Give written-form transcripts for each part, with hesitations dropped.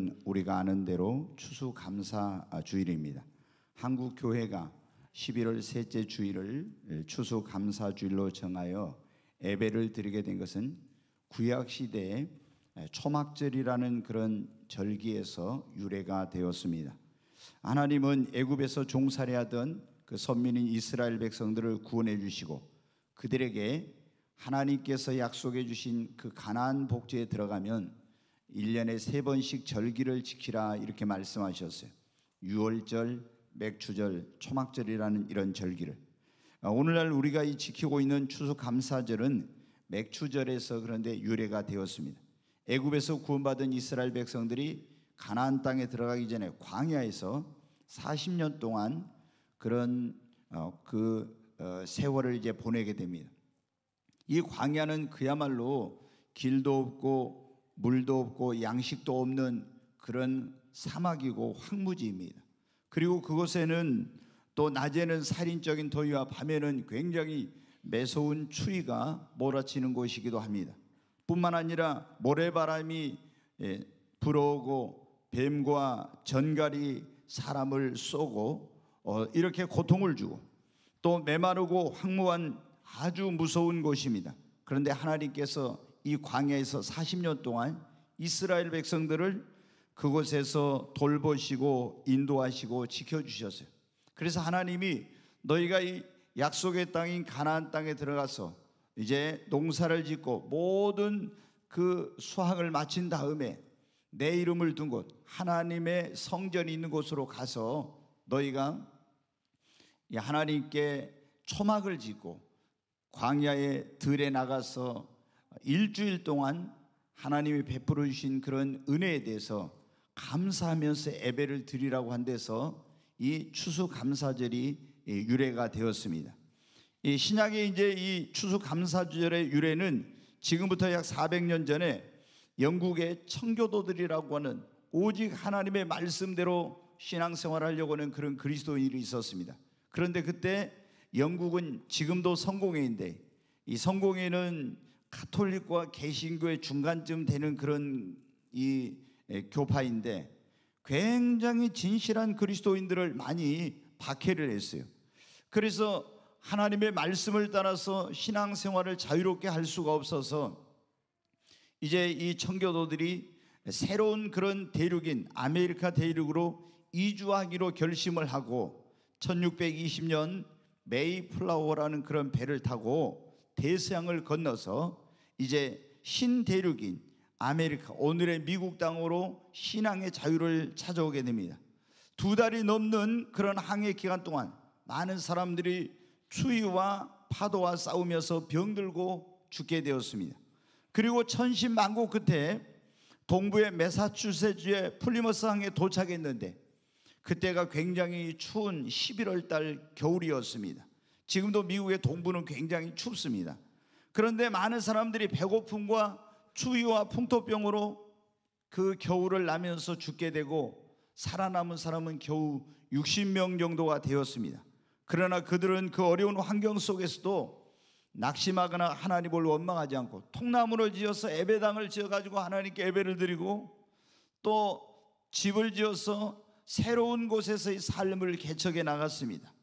오늘은 우리가 아는 대로 추수감사주일입니다. 한국 교회가 11월 셋째 주일을 추수감사주일로 정하여 예배를 드리게 된 것은 구약시대에 초막절이라는 그런 절기에서 유래가 되었습니다. 하나님은 애굽에서 종살이하던 그 선민인 이스라엘 백성들을 구원해 주시고 그들에게 하나님께서 약속해 주신 그 가나안 복지에 들어가면 1년에 3번씩 절기를 지키라 이렇게 말씀하셨어요. 유월절, 맥추절, 초막절이라는 이런 절기를. 오늘날 우리가 지키고 있는 추수감사절은 맥추절에서 그런데 유래가 되었습니다. 애굽에서 구원받은 이스라엘 백성들이 가나안 땅에 들어가기 전에 광야에서 40년 동안 그런 세월을 이제 보내게 됩니다. 이 광야는 그야말로 길도 없고 물도 없고 양식도 없는 그런 사막이고 황무지입니다. 그리고 그곳에는 또 낮에는 살인적인 더위와 밤에는 굉장히 매서운 추위가 몰아치는 곳이기도 합니다. 뿐만 아니라 모래바람이 불어오고 뱀과 전갈이 사람을 쏘고 이렇게 고통을 주고 또 메마르고 황무한 아주 무서운 곳입니다. 그런데 하나님께서 이 광야에서 40년 동안 이스라엘 백성들을 그곳에서 돌보시고 인도하시고 지켜주셨어요. 그래서 하나님이 너희가 이 약속의 땅인 가나안 땅에 들어가서 이제 농사를 짓고 모든 그 수확을 마친 다음에 내 이름을 둔 곳 하나님의 성전이 있는 곳으로 가서 너희가 하나님께 초막을 짓고 광야의 들에 나가서 일주일 동안 하나님이 베풀어 주신 그런 은혜에 대해서 감사하면서 예배를 드리라고 한 데서 이 추수감사절이 유래가 되었습니다. 이 신약의 이제 이 추수감사절의 유래는 지금부터 약 400년 전에 영국의 청교도들이라고 하는 오직 하나님의 말씀대로 신앙생활을 하려고 하는 그런 그리스도인이 있었습니다. 그런데 그때 영국은 지금도 성공회인데 이 성공회는 가톨릭과 개신교의 중간쯤 되는 그런 이 교파인데 굉장히 진실한 그리스도인들을 많이 박해를 했어요. 그래서 하나님의 말씀을 따라서 신앙생활을 자유롭게 할 수가 없어서 이제 이 청교도들이 새로운 그런 대륙인 아메리카 대륙으로 이주하기로 결심을 하고 1620년 메이플라워라는 그런 배를 타고 대서양을 건너서 이제 신대륙인 아메리카, 오늘의 미국 땅으로 신앙의 자유를 찾아오게 됩니다. 2달이 넘는 그런 항해 기간 동안 많은 사람들이 추위와 파도와 싸우면서 병들고 죽게 되었습니다. 그리고 천신만고 끝에 동부의 매사추세츠의 플리머스 항에 도착했는데 그때가 굉장히 추운 11월 달 겨울이었습니다. 지금도 미국의 동부는 굉장히 춥습니다. 그런데 많은 사람들이 배고픔과 추위와 풍토병으로 그 겨울을 나면서 죽게 되고 살아남은 사람은 겨우 60명 정도가 되었습니다. 그러나 그들은 그 어려운 환경 속에서도 낙심하거나 하나님을 원망하지 않고 통나무를 지어서 예배당을 지어가지고 하나님께 예배를 드리고 또 집을 지어서 새로운 곳에서의 삶을 개척해 나갔습니다.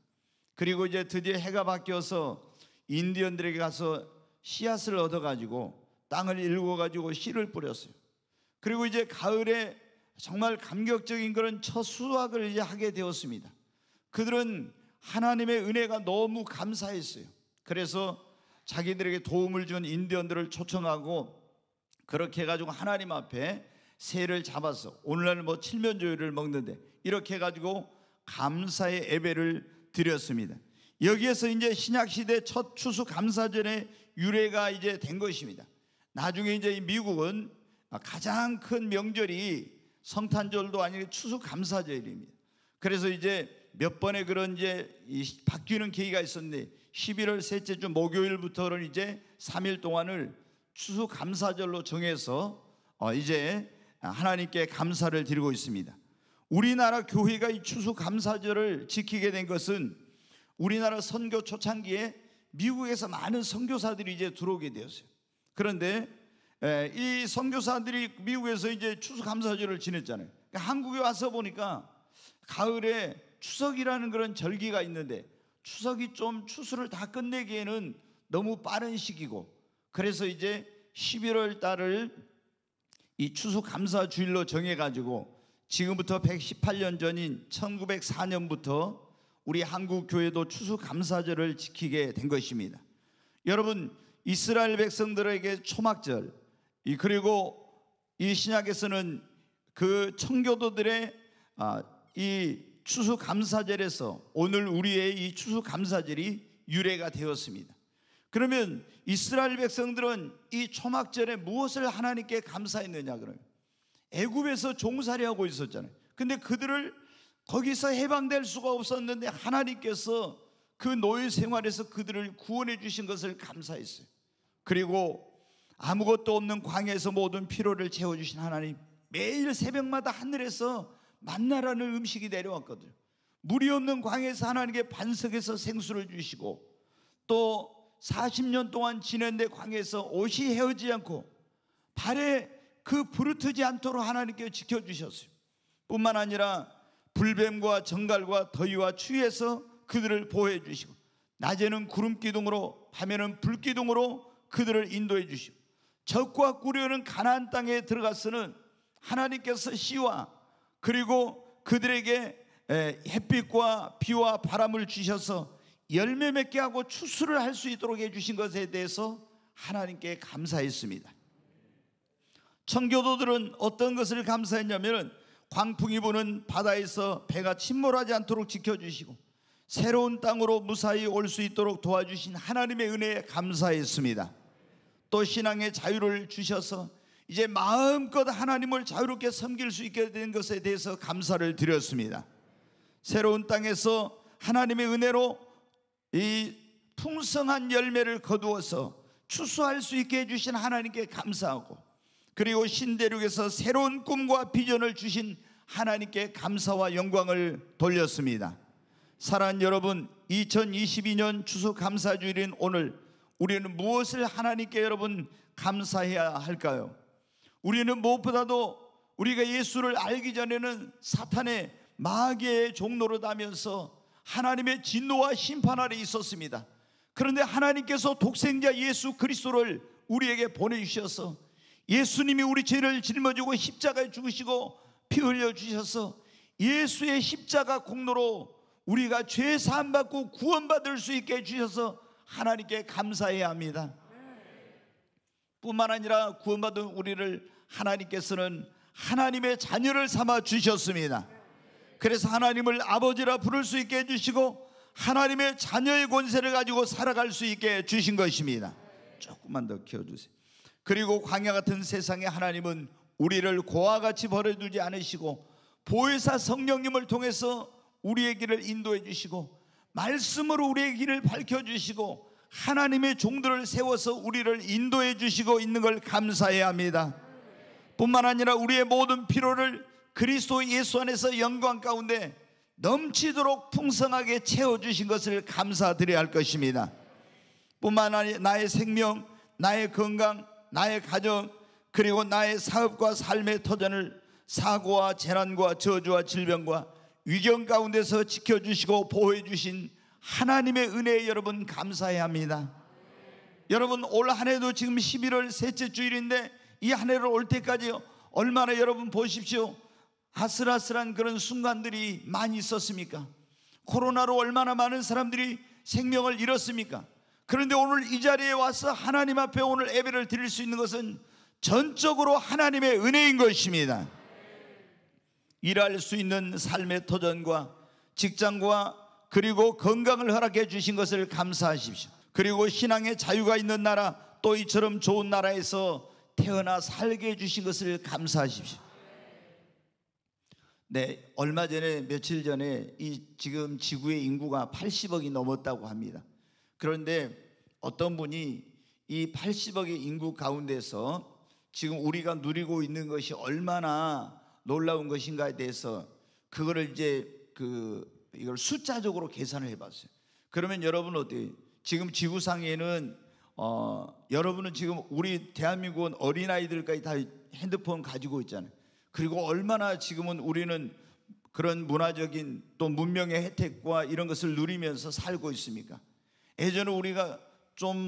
그리고 이제 드디어 해가 바뀌어서 인디언들에게 가서 씨앗을 얻어가지고 땅을 일궈가지고 씨를 뿌렸어요. 그리고 이제 가을에 정말 감격적인 그런 첫 수확을 이제 하게 되었습니다. 그들은 하나님의 은혜가 너무 감사했어요. 그래서 자기들에게 도움을 준 인디언들을 초청하고 그렇게 해가지고 하나님 앞에 새를 잡아서 오늘날 뭐 칠면조회를 먹는데 이렇게 해가지고 감사의 예배를 드렸습니다. 여기에서 이제 신약시대 첫 추수감사절의 유래가 이제 된 것입니다. 나중에 이제 미국은 가장 큰 명절이 성탄절도 아니고 추수감사절입니다. 그래서 이제 몇 번의 그런 이제 바뀌는 계기가 있었는데 11월 셋째 주 목요일부터는 이제 3일 동안을 추수감사절로 정해서 이제 하나님께 감사를 드리고 있습니다. 우리나라 교회가 이 추수감사절을 지키게 된 것은 우리나라 선교 초창기에 미국에서 많은 선교사들이 이제 들어오게 되었어요. 그런데 이 선교사들이 미국에서 이제 추수감사절을 지냈잖아요. 그러니까 한국에 와서 보니까 가을에 추석이라는 그런 절기가 있는데 추석이 좀 추수를 다 끝내기에는 너무 빠른 시기고, 그래서 이제 11월 달을 이 추수감사주일로 정해가지고 지금부터 118년 전인 1904년부터 우리 한국 교회도 추수감사절을 지키게 된 것입니다. 여러분, 이스라엘 백성들에게 초막절, 그리고 이 신약에서는 그 청교도들의 이 추수감사절에서 오늘 우리의 이 추수감사절이 유래가 되었습니다. 그러면 이스라엘 백성들은 이 초막절에 무엇을 하나님께 감사했느냐? 그러면 애굽에서 종살이하고 있었잖아요. 근데 그들을 거기서 해방될 수가 없었는데 하나님께서 그 노예 생활에서 그들을 구원해 주신 것을 감사했어요. 그리고 아무것도 없는 광야에서 모든 피로를 채워주신 하나님, 매일 새벽마다 하늘에서 만나라는 음식이 내려왔거든요. 물이 없는 광야에서 하나님께 반석에서 생수를 주시고, 또 40년 동안 지낸데 광야에서 옷이 헤어지지 않고 발에 그 부르트지 않도록 하나님께 지켜주셨어요. 뿐만 아니라 불뱀과 정갈과 더위와 추위에서 그들을 보호해 주시고, 낮에는 구름기둥으로 밤에는 불기둥으로 그들을 인도해 주시고, 적과 꾸려는 가나안 땅에 들어가서는 하나님께서 씨와 그리고 그들에게 햇빛과 비와 바람을 주셔서 열매 맺게 하고 추수를 할 수 있도록 해주신 것에 대해서 하나님께 감사했습니다. 청교도들은 어떤 것을 감사했냐면 광풍이 부는 바다에서 배가 침몰하지 않도록 지켜주시고 새로운 땅으로 무사히 올 수 있도록 도와주신 하나님의 은혜에 감사했습니다. 또 신앙의 자유를 주셔서 이제 마음껏 하나님을 자유롭게 섬길 수 있게 된 것에 대해서 감사를 드렸습니다. 새로운 땅에서 하나님의 은혜로 이 풍성한 열매를 거두어서 추수할 수 있게 해주신 하나님께 감사하고, 그리고 신대륙에서 새로운 꿈과 비전을 주신 하나님께 감사와 영광을 돌렸습니다. 사랑하는 여러분, 2022년 추수감사주일인 오늘 우리는 무엇을 하나님께 여러분 감사해야 할까요? 우리는 무엇보다도 우리가 예수를 알기 전에는 사탄의 마귀의 종로로 다면서 하나님의 진노와 심판 아래 있었습니다. 그런데 하나님께서 독생자 예수 그리스도를 우리에게 보내주셔서 예수님이 우리 죄를 짊어지고 십자가에 죽으시고 피 흘려 주셔서 예수의 십자가 공로로 우리가 죄 사함 받고 구원받을 수 있게 해주셔서 하나님께 감사해야 합니다. 뿐만 아니라 구원받은 우리를 하나님께서는 하나님의 자녀를 삼아 주셨습니다. 그래서 하나님을 아버지라 부를 수 있게 해주시고 하나님의 자녀의 권세를 가지고 살아갈 수 있게 해주신 것입니다. 조금만 더 키워주세요. 그리고 광야 같은 세상에 하나님은 우리를 고와 같이 버려두지 않으시고 보혜사 성령님을 통해서 우리의 길을 인도해 주시고 말씀으로 우리의 길을 밝혀주시고 하나님의 종들을 세워서 우리를 인도해 주시고 있는 걸 감사해야 합니다. 뿐만 아니라 우리의 모든 필요를 그리스도 예수 안에서 영광 가운데 넘치도록 풍성하게 채워주신 것을 감사드려야 할 것입니다. 뿐만 아니라 나의 생명, 나의 건강, 나의 가정, 그리고 나의 사업과 삶의 터전을 사고와 재난과 저주와 질병과 위경 가운데서 지켜주시고 보호해 주신 하나님의 은혜에 여러분 감사해야 합니다. 여러분, 올 한 해도 지금 11월 셋째 주일인데 이 한 해를 올 때까지 얼마나 여러분 보십시오. 아슬아슬한 그런 순간들이 많이 있었습니까? 코로나로 얼마나 많은 사람들이 생명을 잃었습니까? 그런데 오늘 이 자리에 와서 하나님 앞에 오늘 예배를 드릴 수 있는 것은 전적으로 하나님의 은혜인 것입니다. 일할 수 있는 삶의 터전과 직장과 그리고 건강을 허락해 주신 것을 감사하십시오. 그리고 신앙의 자유가 있는 나라, 또 이처럼 좋은 나라에서 태어나 살게 해주신 것을 감사하십시오. 네, 얼마 전에 며칠 전에 이 지금 지구의 인구가 80억이 넘었다고 합니다. 그런데 어떤 분이 이 80억의 인구 가운데서 지금 우리가 누리고 있는 것이 얼마나 놀라운 것인가에 대해서 그거를 이제 이걸 숫자적으로 계산을 해봤어요. 그러면 여러분 어때요? 지금 지구상에는 여러분은 지금 우리 대한민국은 어린아이들까지 다 핸드폰 가지고 있잖아요. 그리고 얼마나 지금은 우리는 그런 문화적인 또 문명의 혜택과 이런 것을 누리면서 살고 있습니까? 예전에 우리가 좀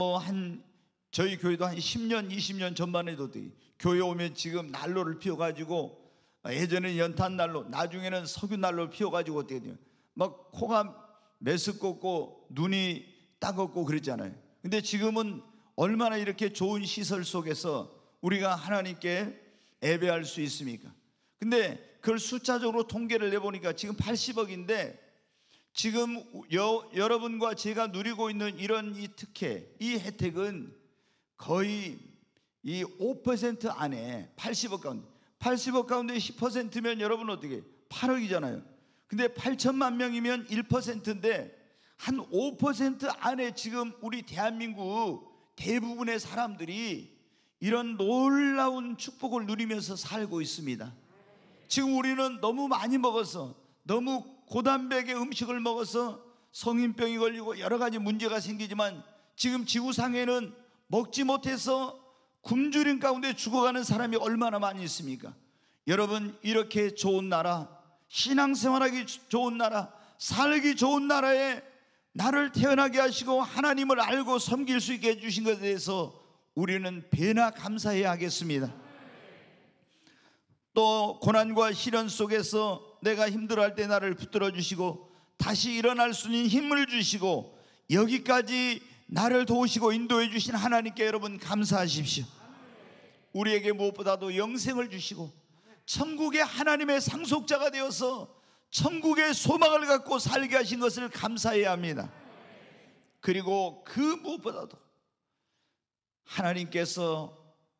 저희 교회도 한 10년 20년 전만 해도 교회 오면 지금 난로를 피워가지고, 예전에는 연탄난로, 나중에는 석유난로를 피워가지고 어떻게 돼요? 막 코가 메스껍고 눈이 따갑고 그랬잖아요. 근데 지금은 얼마나 이렇게 좋은 시설 속에서 우리가 하나님께 예배할 수 있습니까? 근데 그걸 숫자적으로 통계를 내보니까 지금 80억인데 지금 여러분과 제가 누리고 있는 이런 이 특혜, 이 혜택은 거의 이 5% 안에 80억 가운데 10%면 여러분 어떻게 8억이잖아요. 근데 8천만 명이면 1%인데 한 5% 안에 지금 우리 대한민국 대부분의 사람들이 이런 놀라운 축복을 누리면서 살고 있습니다. 지금 우리는 너무 많이 먹어서, 너무 고단백의 음식을 먹어서 성인병이 걸리고 여러 가지 문제가 생기지만 지금 지구상에는 먹지 못해서 굶주림 가운데 죽어가는 사람이 얼마나 많이 있습니까? 여러분, 이렇게 좋은 나라, 신앙생활하기 좋은 나라, 살기 좋은 나라에 나를 태어나게 하시고 하나님을 알고 섬길 수 있게 해주신 것에 대해서 우리는 배나 감사해야 하겠습니다. 또 고난과 시련 속에서 내가 힘들어할 때 나를 붙들어 주시고 다시 일어날 수 있는 힘을 주시고 여기까지 나를 도우시고 인도해 주신 하나님께 여러분 감사하십시오. 우리에게 무엇보다도 영생을 주시고 천국의 하나님의 상속자가 되어서 천국의 소망을 갖고 살게 하신 것을 감사해야 합니다. 그리고 그 무엇보다도 하나님께서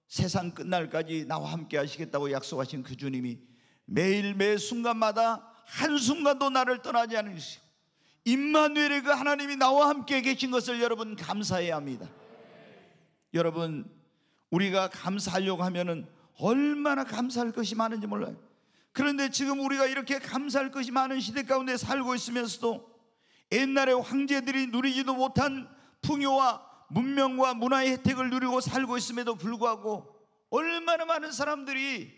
세상 끝날까지 나와 함께 하시겠다고 약속하신 그 주님이 매일 매 순간마다 한순간도 나를 떠나지 않으시고 임마누엘의 그 하나님이 나와 함께 계신 것을 여러분 감사해야 합니다. 여러분, 우리가 감사하려고 하면은 얼마나 감사할 것이 많은지 몰라요. 그런데 지금 우리가 이렇게 감사할 것이 많은 시대 가운데 살고 있으면서도 옛날의 황제들이 누리지도 못한 풍요와 문명과 문화의 혜택을 누리고 살고 있음에도 불구하고 얼마나 많은 사람들이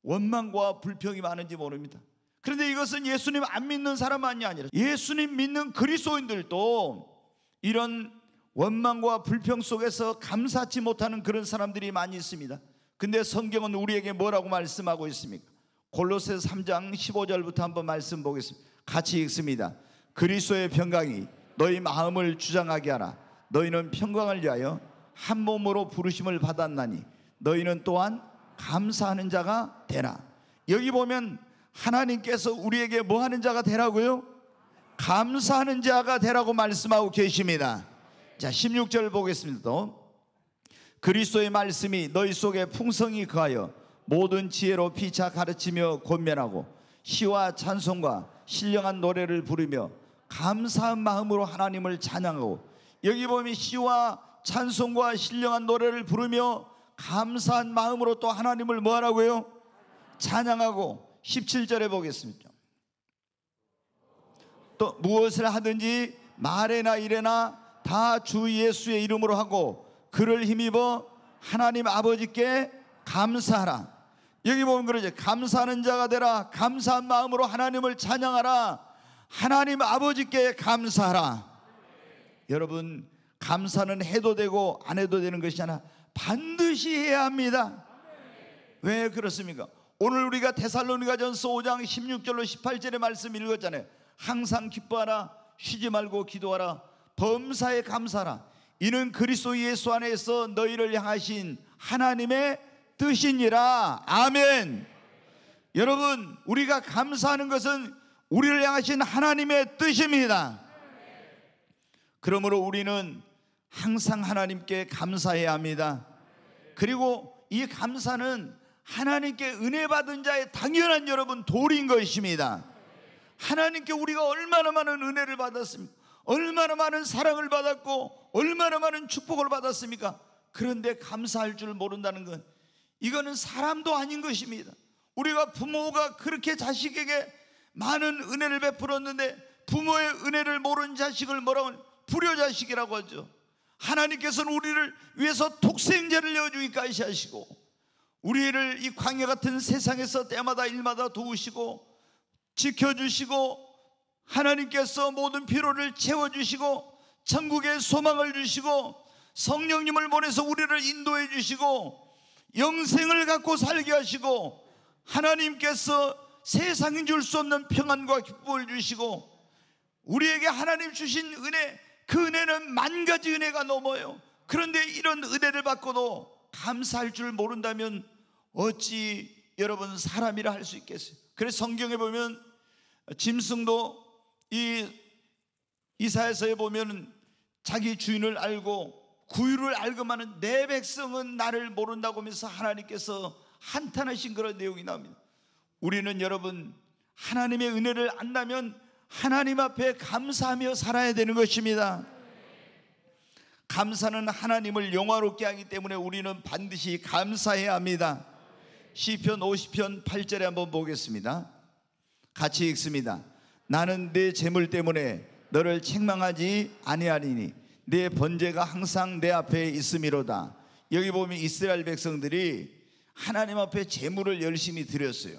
원망과 불평이 많은지 모릅니다. 그런데 이것은 예수님 안 믿는 사람만이 아니라 예수님 믿는 그리스도인들도 이런 원망과 불평 속에서 감사치 못하는 그런 사람들이 많이 있습니다. 근데 성경은 우리에게 뭐라고 말씀하고 있습니까? 골로새서 3장 15절부터 한번 말씀 보겠습니다. 같이 읽습니다. 그리스도의 평강이 너희 마음을 주장하게 하라. 너희는 평강을 위하여 한 몸으로 부르심을 받았나니 너희는 또한 감사하는 자가 되라. 여기 보면 하나님께서 우리에게 뭐 하는 자가 되라고요? 감사하는 자가 되라고 말씀하고 계십니다. 자, 16절 보겠습니다. 또 그리스도의 말씀이 너희 속에 풍성히 거하여 모든 지혜로 피차 가르치며 권면하고 시와 찬송과 신령한 노래를 부르며 감사한 마음으로 하나님을 찬양하고, 여기 보면 시와 찬송과 신령한 노래를 부르며 감사한 마음으로 또 하나님을 뭐 하라고요? 찬양하고. 17절에 보겠습니다. 또 무엇을 하든지 말에나 일에나 다 주 예수의 이름으로 하고 그를 힘입어 하나님 아버지께 감사하라. 여기 보면 그러죠. 감사하는 자가 되라. 감사한 마음으로 하나님을 찬양하라. 하나님 아버지께 감사하라. 여러분, 감사는 해도 되고 안 해도 되는 것이 아니라 반드시 해야 합니다. 왜 그렇습니까? 오늘 우리가 데살로니가전서 5장 16절로 18절의 말씀 읽었잖아요. 항상 기뻐하라. 쉬지 말고 기도하라. 범사에 감사하라. 이는 그리스도 예수 안에서 너희를 향하신 하나님의 뜻이니라. 아멘. 여러분, 우리가 감사하는 것은 우리를 향하신 하나님의 뜻입니다. 그러므로 우리는 항상 하나님께 감사해야 합니다. 그리고 이 감사는 하나님께 은혜 받은 자의 당연한 여러분 도리인 것입니다. 하나님께 우리가 얼마나 많은 은혜를 받았습니까? 얼마나 많은 사랑을 받았고 얼마나 많은 축복을 받았습니까? 그런데 감사할 줄 모른다는 건 이거는 사람도 아닌 것입니다. 우리가 부모가 그렇게 자식에게 많은 은혜를 베풀었는데 부모의 은혜를 모르는 자식을 뭐라고 불효자식이라고 하죠. 하나님께서는 우리를 위해서 독생자를 내어주기까지 하시고, 우리를 이 광야 같은 세상에서 때마다 일마다 도우시고 지켜주시고, 하나님께서 모든 피로를 채워주시고 천국의 소망을 주시고 성령님을 보내서 우리를 인도해 주시고 영생을 갖고 살게 하시고, 하나님께서 세상이 줄 수 없는 평안과 기쁨을 주시고, 우리에게 하나님 주신 은혜, 그 은혜는 만 가지 은혜가 넘어요. 그런데 이런 은혜를 받고도 감사할 줄 모른다면 어찌 여러분 사람이라 할 수 있겠어요? 그래서 성경에 보면 짐승도 이 이사야서에 보면 자기 주인을 알고 구유를 알고만은 내 백성은 나를 모른다고 하면서 하나님께서 한탄하신 그런 내용이 나옵니다. 우리는 여러분 하나님의 은혜를 안다면 하나님 앞에 감사하며 살아야 되는 것입니다. 감사는 하나님을 영화롭게 하기 때문에 우리는 반드시 감사해야 합니다. 시편 50편 8절에 한번 보겠습니다. 같이 읽습니다. 나는 내 재물 때문에 너를 책망하지 아니하리니 내 번제가 항상 내 앞에 있음이로다. 여기 보면 이스라엘 백성들이 하나님 앞에 재물을 열심히 드렸어요.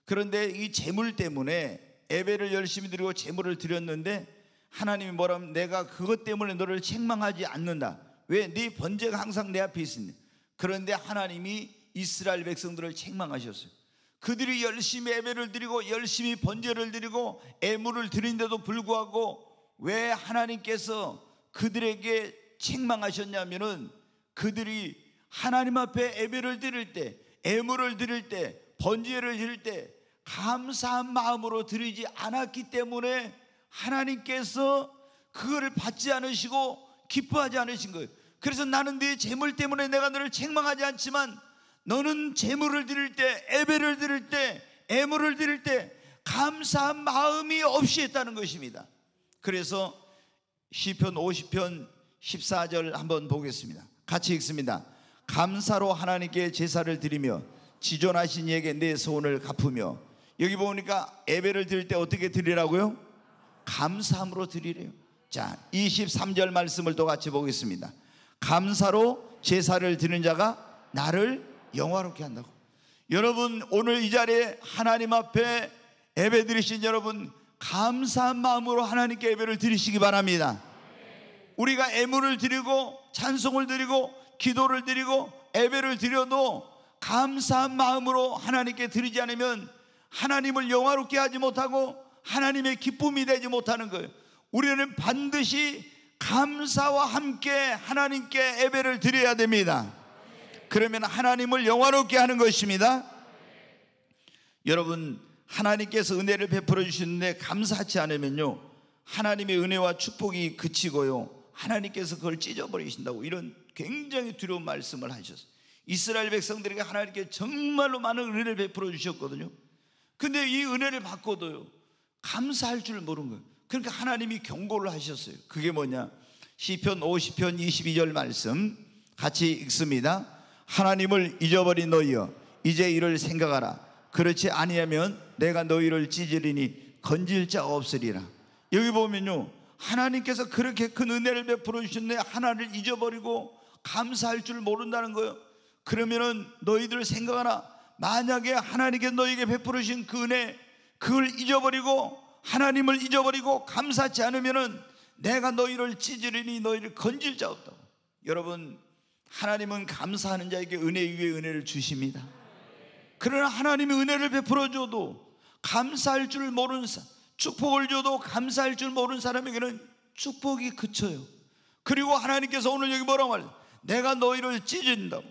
그런데 이 재물 때문에 예배를 열심히 드리고 재물을 드렸는데 하나님이 뭐라 하면 내가 그것 때문에 너를 책망하지 않는다. 왜? 네 번제가 항상 내 앞에 있으니. 그런데 하나님이 이스라엘 백성들을 책망하셨어요. 그들이 열심히 예배를 드리고 열심히 번제를 드리고 애물을 드린데도 불구하고 왜 하나님께서 그들에게 책망하셨냐면은 그들이 하나님 앞에 예배를 드릴 때, 애물을 드릴 때, 번제를 드릴 때 감사한 마음으로 드리지 않았기 때문에 하나님께서 그거를 받지 않으시고 기뻐하지 않으신 거예요. 그래서 나는 네 재물 때문에 내가 너를 책망하지 않지만 너는 재물을 드릴 때, 예배를 드릴 때, 애물을 드릴 때 감사한 마음이 없이 했다는 것입니다. 그래서 시편 50편 14절 한번 보겠습니다. 같이 읽습니다. 감사로 하나님께 제사를 드리며 지존하신 이에게 내 소원을 갚으며. 여기 보니까 예배를 드릴 때 어떻게 드리라고요? 감사함으로 드리래요. 자, 23절 말씀을 또 같이 보겠습니다. 감사로 제사를 드리는 자가 나를 영화롭게 한다고. 여러분 오늘 이 자리에 하나님 앞에 예배 드리신 여러분 감사한 마음으로 하나님께 예배를 드리시기 바랍니다. 우리가 애물을 드리고 찬송을 드리고 기도를 드리고 예배를 드려도 감사한 마음으로 하나님께 드리지 않으면 하나님을 영화롭게 하지 못하고 하나님의 기쁨이 되지 못하는 거예요. 우리는 반드시 감사와 함께 하나님께 예배를 드려야 됩니다. 그러면 하나님을 영화롭게 하는 것입니다. 여러분 하나님께서 은혜를 베풀어 주시는데 감사하지 않으면요 하나님의 은혜와 축복이 그치고요 하나님께서 그걸 찢어버리신다고 이런 굉장히 두려운 말씀을 하셨어요. 이스라엘 백성들에게 하나님께 정말로 많은 은혜를 베풀어 주셨거든요. 근데 이 은혜를 받고도요 감사할 줄 모르는 거예요. 그러니까 하나님이 경고를 하셨어요. 그게 뭐냐? 시편 50편 22절 말씀 같이 읽습니다. 하나님을 잊어버린 너희여 이제 이를 생각하라. 그렇지 아니하면 내가 너희를 찢으리니 건질 자가 없으리라. 여기 보면요 하나님께서 그렇게 큰 은혜를 베풀어 주셨는데 하나님을 잊어버리고 감사할 줄 모른다는 거예요. 그러면은 너희들 생각하라. 만약에 하나님께 너희에게 베풀어 주신 그 은혜 그걸 잊어버리고 하나님을 잊어버리고 감사하지 않으면은 내가 너희를 찢으리니 너희를 건질 자 없다고. 여러분 하나님은 감사하는 자에게 은혜 위에 은혜를 주십니다. 그러나 하나님이 은혜를 베풀어 줘도 감사할 줄 모르는 사람, 축복을 줘도 감사할 줄 모르는 사람에게는 축복이 그쳐요. 그리고 하나님께서 오늘 여기 뭐라고 말해요? 내가 너희를 찢어진다고.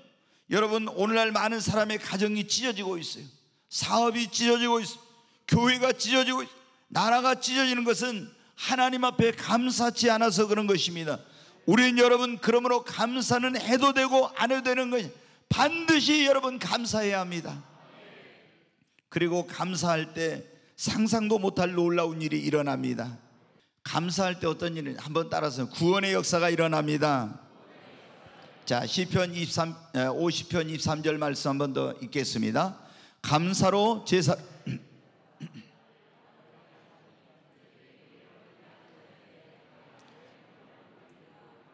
여러분 오늘날 많은 사람의 가정이 찢어지고 있어요. 사업이 찢어지고 있어요. 교회가 찢어지고 있어요. 나라가 찢어지는 것은 하나님 앞에 감사치 않아서 그런 것입니다. 우리는 여러분 그러므로 감사는 해도 되고 안 해도 되는 것이 반드시 여러분 감사해야 합니다. 그리고 감사할 때 상상도 못할 놀라운 일이 일어납니다. 감사할 때 어떤 일은 한번 따라서 구원의 역사가 일어납니다. 자, 시편 50편 23절 말씀 한 번 더 읽겠습니다. 감사로 제사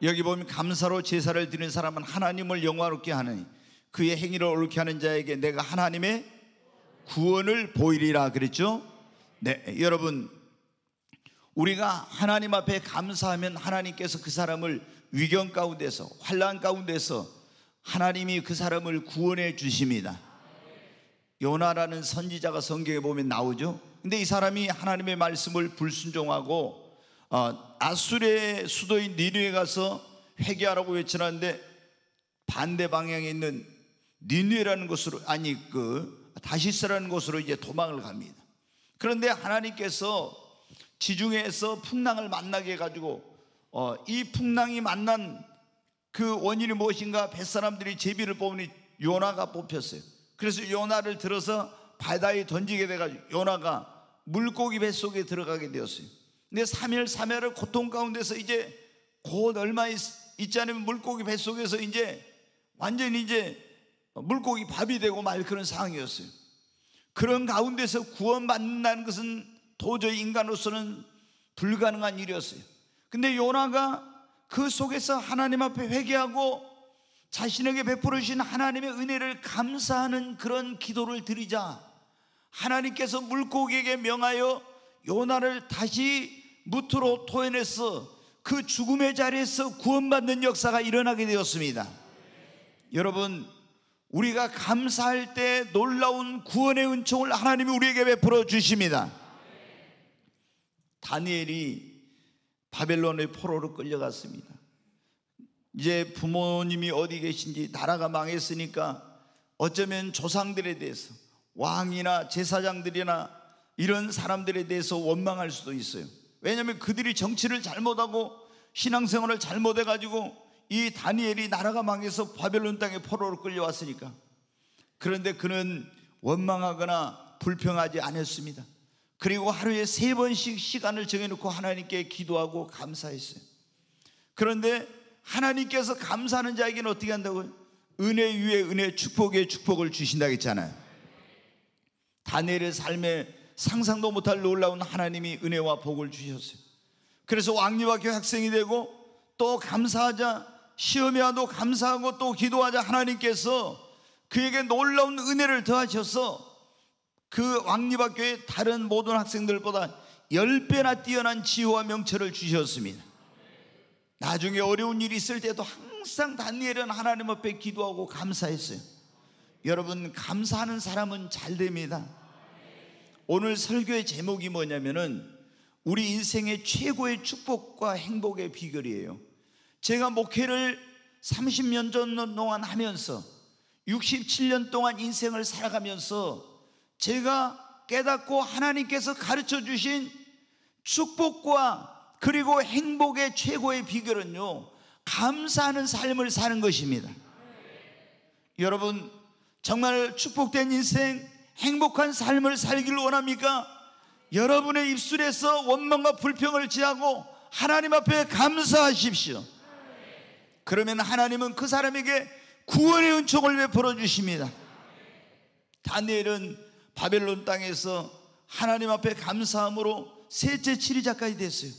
여기 보면 감사로 제사를 드리는 사람은 하나님을 영화롭게 하느니 그의 행위를 옳게 하는 자에게 내가 하나님의 구원을 보이리라 그랬죠. 네, 여러분, 우리가 하나님 앞에 감사하면 하나님께서 그 사람을 위경 가운데서, 환난 가운데서 하나님이 그 사람을 구원해 주십니다. 요나라는 선지자가 성경에 보면 나오죠. 근데 이 사람이 하나님의 말씀을 불순종하고 아수르의 수도인 니느웨에 가서 회개하라고 외치는데 반대 방향에 있는 니느웨라는 곳으로, 다시스라는 곳으로 이제 도망을 갑니다. 그런데 하나님께서 지중해에서 풍랑을 만나게 해가지고 이 풍랑이 만난 그 원인이 무엇인가? 뱃사람들이 제비를 뽑으니 요나가 뽑혔어요. 그래서 요나를 들어서 바다에 던지게 돼가지고 요나가 물고기 뱃속에 들어가게 되었어요. 근데 3일 3야를 고통 가운데서 이제 곧 얼마 있지 않으면 물고기 뱃속에서 이제 완전히 이제 물고기 밥이 되고 말 그런 상황이었어요. 그런 가운데서 구원받는다는 것은 도저히 인간으로서는 불가능한 일이었어요. 근데 요나가 그 속에서 하나님 앞에 회개하고 자신에게 베풀어 주신 하나님의 은혜를 감사하는 그런 기도를 드리자 하나님께서 물고기에게 명하여 요나를 다시 무트로 토해내서 그 죽음의 자리에서 구원받는 역사가 일어나게 되었습니다. 여러분, 우리가 감사할 때 놀라운 구원의 은총을 하나님이 우리에게 베풀어 주십니다. 다니엘이 바벨론의 포로로 끌려갔습니다. 이제 부모님이 어디 계신지, 나라가 망했으니까 어쩌면 조상들에 대해서, 왕이나 제사장들이나 이런 사람들에 대해서 원망할 수도 있어요. 왜냐하면 그들이 정치를 잘못하고 신앙생활을 잘못해가지고 이 다니엘이 나라가 망해서 바벨론 땅에 포로로 끌려왔으니까. 그런데 그는 원망하거나 불평하지 않았습니다. 그리고 하루에 3번씩 시간을 정해놓고 하나님께 기도하고 감사했어요. 그런데 하나님께서 감사하는 자에게는 어떻게 한다고요? 은혜 위에 은혜, 축복에 축복을 주신다고 했잖아요. 다니엘의 삶에 상상도 못할 놀라운 하나님이 은혜와 복을 주셨어요. 그래서 왕립학교 학생이 되고 또 감사하자, 시험에 와도 감사하고 또 기도하자 하나님께서 그에게 놀라운 은혜를 더하셔서 그 왕립학교의 다른 모든 학생들보다 10배나 뛰어난 지혜와 명철을 주셨습니다. 나중에 어려운 일이 있을 때도 항상 다니엘은 하나님 앞에 기도하고 감사했어요. 여러분, 감사하는 사람은 잘 됩니다. 오늘 설교의 제목이 뭐냐면은 우리 인생의 최고의 축복과 행복의 비결이에요. 제가 목회를 30년 동안 하면서 67년 동안 인생을 살아가면서 제가 깨닫고 하나님께서 가르쳐 주신 축복과 그리고 행복의 최고의 비결은요, 감사하는 삶을 사는 것입니다. 여러분, 정말 축복된 인생, 행복한 삶을 살기를 원합니까? 여러분의 입술에서 원망과 불평을 지하고 하나님 앞에 감사하십시오. 그러면 하나님은 그 사람에게 구원의 은총을 베풀어 주십니다. 다니엘은 바벨론 땅에서 하나님 앞에 감사함으로 셋째 7위자까지 됐어요.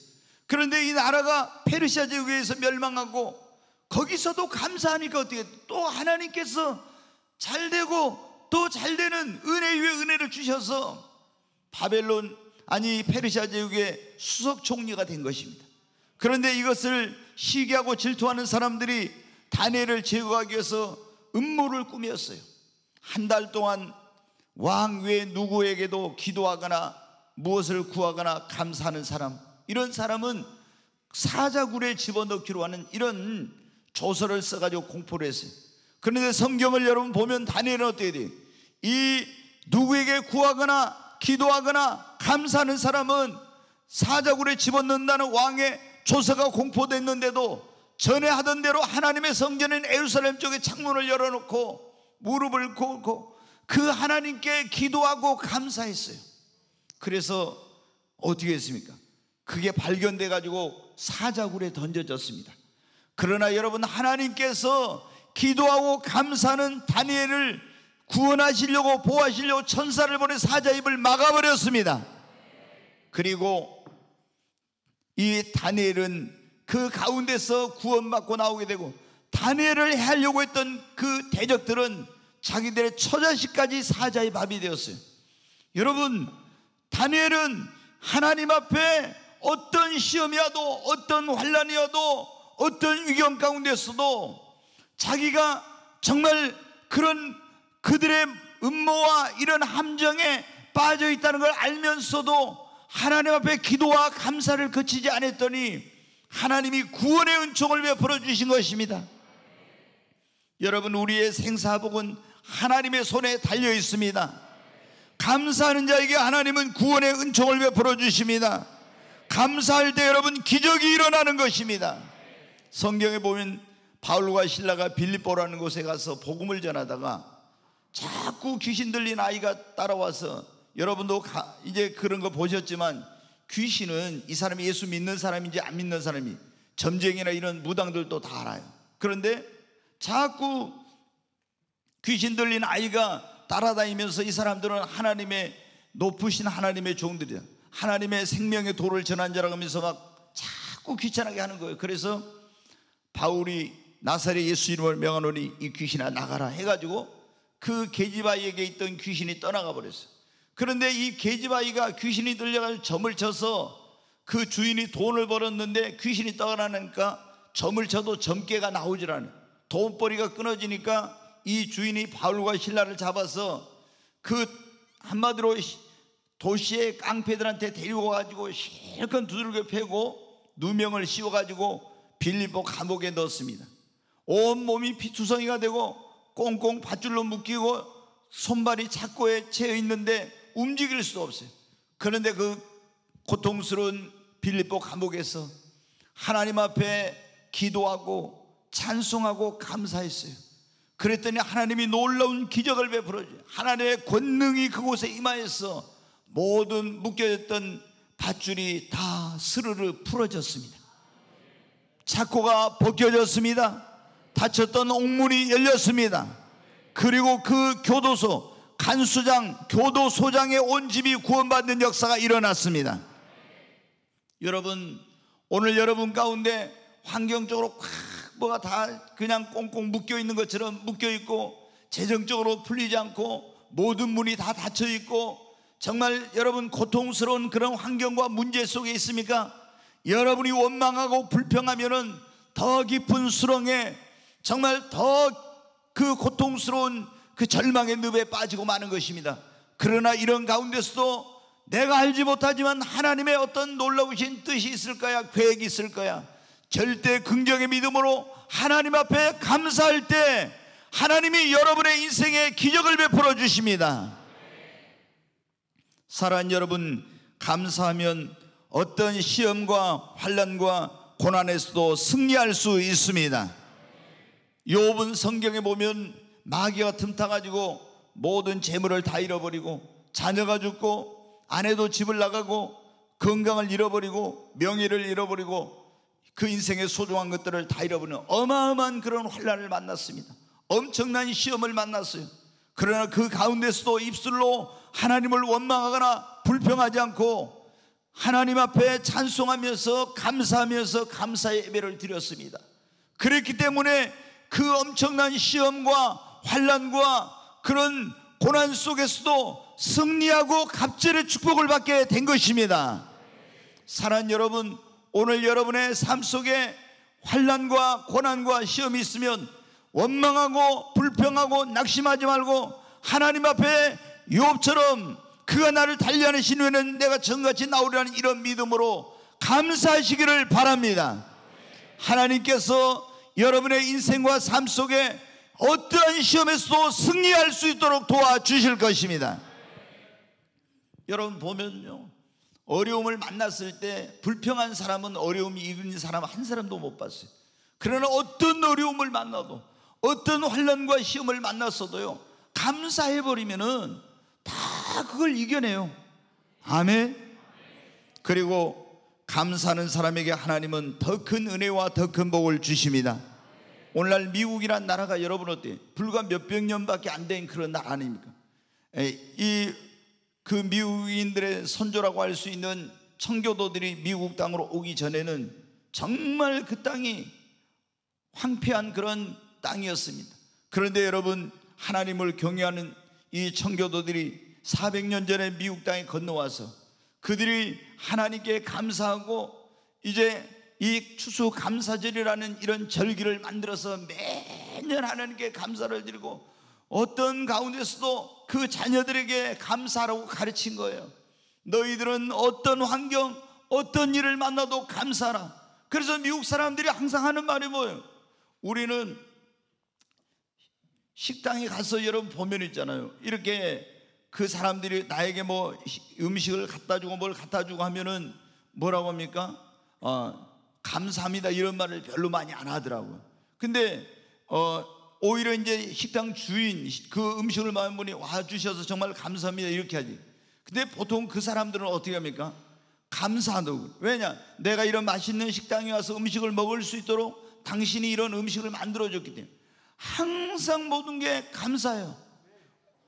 그런데 이 나라가 페르시아 제국에 의해서 멸망하고 거기서도 감사하니까 어떻게 또 하나님께서 잘되고 또 잘되는 은혜 위에 은혜를 주셔서 페르시아 제국의 수석 총리가 된 것입니다. 그런데 이것을 시기하고 질투하는 사람들이 다니엘을 제거하기 위해서 음모를 꾸몄어요. 한 달 동안 왕 외 누구에게도 기도하거나 무엇을 구하거나 감사하는 사람, 이런 사람은 사자굴에 집어넣기로 하는 이런 조서를 써가지고 공포를 했어요. 그런데 성경을 여러분 보면 다니엘은 어떻게 돼요? 이 누구에게 구하거나 기도하거나 감사하는 사람은 사자굴에 집어넣는다는 왕의 조서가 공포됐는데도 전에 하던 대로 하나님의 성전인 예루살렘 쪽에 창문을 열어놓고 무릎을 꿇고 그 하나님께 기도하고 감사했어요. 그래서 어떻게 했습니까? 그게 발견돼 가지고 사자굴에 던져졌습니다. 그러나 여러분, 하나님께서 기도하고 감사하는 다니엘을 구원하시려고 보호하시려고 천사를 보내 사자 입을 막아버렸습니다. 그리고 이 다니엘은 그 가운데서 구원받고 나오게 되고, 다니엘을 해하려고 했던 그 대적들은 자기들의 처자식까지 사자의 밥이 되었어요. 여러분, 다니엘은 하나님 앞에 어떤 시험이 와도, 어떤 환난이 와도, 어떤 위경 가운데서도 자기가 정말 그런 그들의 음모와 이런 함정에 빠져 있다는 걸 알면서도 하나님 앞에 기도와 감사를 그치지 않았더니 하나님이 구원의 은총을 베풀어 주신 것입니다. 여러분, 우리의 생사복은 하나님의 손에 달려 있습니다. 감사하는 자에게 하나님은 구원의 은총을 베풀어 주십니다. 감사할 때 여러분, 기적이 일어나는 것입니다. 성경에 보면 바울과 실라가 빌립보라는 곳에 가서 복음을 전하다가 자꾸 귀신 들린 아이가 따라와서, 여러분도 이제 그런 거 보셨지만, 귀신은 이 사람이 예수 믿는 사람인지 안 믿는 사람이, 점쟁이나 이런 무당들도 다 알아요. 그런데 자꾸 귀신 들린 아이가 따라다니면서 이 사람들은 하나님의 높으신 하나님의 종들이다, 하나님의 생명의 도를 전한 자라고 하면서 막 자꾸 귀찮게 하는 거예요. 그래서 바울이 나사렛 예수 이름을 명하노니 이 귀신아 나가라 해가지고 그 계집아이에게 있던 귀신이 떠나가 버렸어요. 그런데 이 계집아이가 귀신이 들려가지고 점을 쳐서 그 주인이 돈을 벌었는데 귀신이 떠나니까 점을 쳐도 점괘가 나오질 않아요. 돈벌이가 끊어지니까 이 주인이 바울과 실라를 잡아서 그 한마디로 도시의 깡패들한테 데리고 가지고 실컷 두들겨 패고 누명을 씌워가지고 빌립보 감옥에 넣었습니다. 온몸이 피투성이가 되고 꽁꽁 밧줄로 묶이고 손발이 착고에 채여 있는데 움직일 수도 없어요. 그런데 그 고통스러운 빌립보 감옥에서 하나님 앞에 기도하고 찬송하고 감사했어요. 그랬더니 하나님이 놀라운 기적을 베풀어 주세요. 하나님의 권능이 그곳에 임하여서 모든 묶여졌던 밧줄이 다 스르르 풀어졌습니다. 착고가 벗겨졌습니다. 닫혔던 옥문이 열렸습니다. 그리고 그 교도소, 간수장, 교도소장의 온 집이 구원받는 역사가 일어났습니다. 여러분, 오늘 여러분 가운데 환경적으로 뭐가 다 그냥 꽁꽁 묶여 있는 것처럼 묶여 있고, 재정적으로 풀리지 않고 모든 문이 다 닫혀 있고, 정말 여러분 고통스러운 그런 환경과 문제 속에 있습니까? 여러분이 원망하고 불평하면은 더 깊은 수렁에, 정말 더 그 고통스러운 그 절망의 늪에 빠지고 마는 것입니다. 그러나 이런 가운데서도 내가 알지 못하지만 하나님의 어떤 놀라우신 뜻이 있을 거야, 계획이 있을 거야, 절대 긍정의 믿음으로 하나님 앞에 감사할 때 하나님이 여러분의 인생에 기적을 베풀어 주십니다. 사랑하는 여러분, 감사하면 어떤 시험과 환난과 고난에서도 승리할 수 있습니다. 욥은 성경에 보면 마귀가 틈타가지고 모든 재물을 다 잃어버리고, 자녀가 죽고, 아내도 집을 나가고, 건강을 잃어버리고, 명예를 잃어버리고, 그 인생의 소중한 것들을 다 잃어버리는 어마어마한 그런 환난을 만났습니다. 엄청난 시험을 만났어요. 그러나 그 가운데서도 입술로 하나님을 원망하거나 불평하지 않고 하나님 앞에 찬송하면서 감사하면서 감사의 예배를 드렸습니다. 그랬기 때문에 그 엄청난 시험과 환난과 그런 고난 속에서도 승리하고 갑절의 축복을 받게 된 것입니다. 사랑하는 여러분, 오늘 여러분의 삶 속에 환난과 고난과 시험이 있으면 원망하고 불평하고 낙심하지 말고 하나님 앞에 욥처럼 그가 나를 달리하신 후에는 내가 전같이 나오리라는 이런 믿음으로 감사하시기를 바랍니다. 하나님께서 여러분의 인생과 삶 속에 어떠한 시험에서도 승리할 수 있도록 도와주실 것입니다. 여러분 보면요, 어려움을 만났을 때 불평한 사람은 어려움이 이긴 사람 한 사람도 못 봤어요. 그러나 어떤 어려움을 만나도, 어떤 환난과 시험을 만났어도요, 감사해버리면은 다 그걸 이겨내요. 아멘. 그리고 감사하는 사람에게 하나님은 더 큰 은혜와 더 큰 복을 주십니다. 오늘날 미국이란 나라가 여러분 어때요? 불과 몇백 년밖에 안 된 그런 나라 아닙니까? 그 미국인들의 선조라고 할 수 있는 청교도들이 미국 땅으로 오기 전에는 정말 그 땅이 황폐한 그런 땅이었습니다. 그런데 여러분, 하나님을 경외하는 이 청교도들이 400년 전에 미국 땅에 건너와서 그들이 하나님께 감사하고 이제 이 추수감사절이라는 이런 절기를 만들어서 매년 하나님께 감사를 드리고 어떤 가운데서도 그 자녀들에게 감사하라고 가르친 거예요. 너희들은 어떤 환경, 어떤 일을 만나도 감사하라. 그래서 미국 사람들이 항상 하는 말이 뭐예요? 우리는 식당에 가서 여러분 보면 있잖아요, 이렇게 그 사람들이 나에게 뭐 음식을 갖다 주고 뭘 갖다 주고 하면은 뭐라고 합니까? 감사합니다 이런 말을 별로 많이 안 하더라고요. 근데 오히려 이제 식당 주인, 그 음식을 많은 분이 와주셔서 정말 감사합니다 이렇게 하지. 근데 보통 그 사람들은 어떻게 합니까? 감사하다고. 왜냐? 내가 이런 맛있는 식당에 와서 음식을 먹을 수 있도록 당신이 이런 음식을 만들어줬기 때문에 항상 모든 게 감사해요.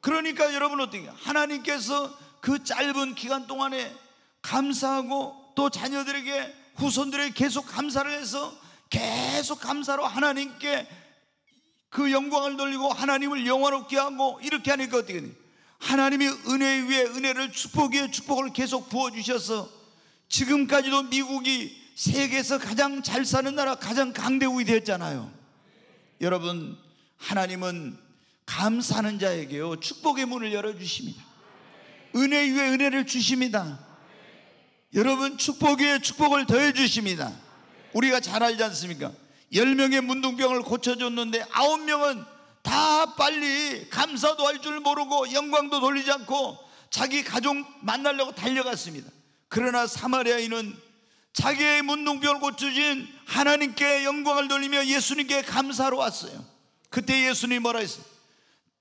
그러니까 여러분 어떻게 해요? 하나님께서 그 짧은 기간 동안에 감사하고 또 자녀들에게, 후손들에게 계속 감사를 해서 계속 감사로 하나님께 그 영광을 돌리고 하나님을 영화롭게 하고 이렇게 하니까 어떻게 돼요? 하나님이 은혜 위에 은혜를, 축복 위에 축복을 계속 부어주셔서 지금까지도 미국이 세계에서 가장 잘 사는 나라, 가장 강대국이 되었잖아요. 여러분, 하나님은 감사하는 자에게요 축복의 문을 열어주십니다. 은혜 위에 은혜를 주십니다. 여러분, 축복 위에 축복을 더해주십니다. 우리가 잘 알지 않습니까? 10명의 문둥병을 고쳐줬는데 9명은 다 빨리 감사도 할 줄 모르고 영광도 돌리지 않고 자기 가족 만나려고 달려갔습니다. 그러나 사마리아인은 자기의 문둥병을 고쳐주신 하나님께 영광을 돌리며 예수님께 감사로 왔어요. 그때 예수님이 뭐라 했어요?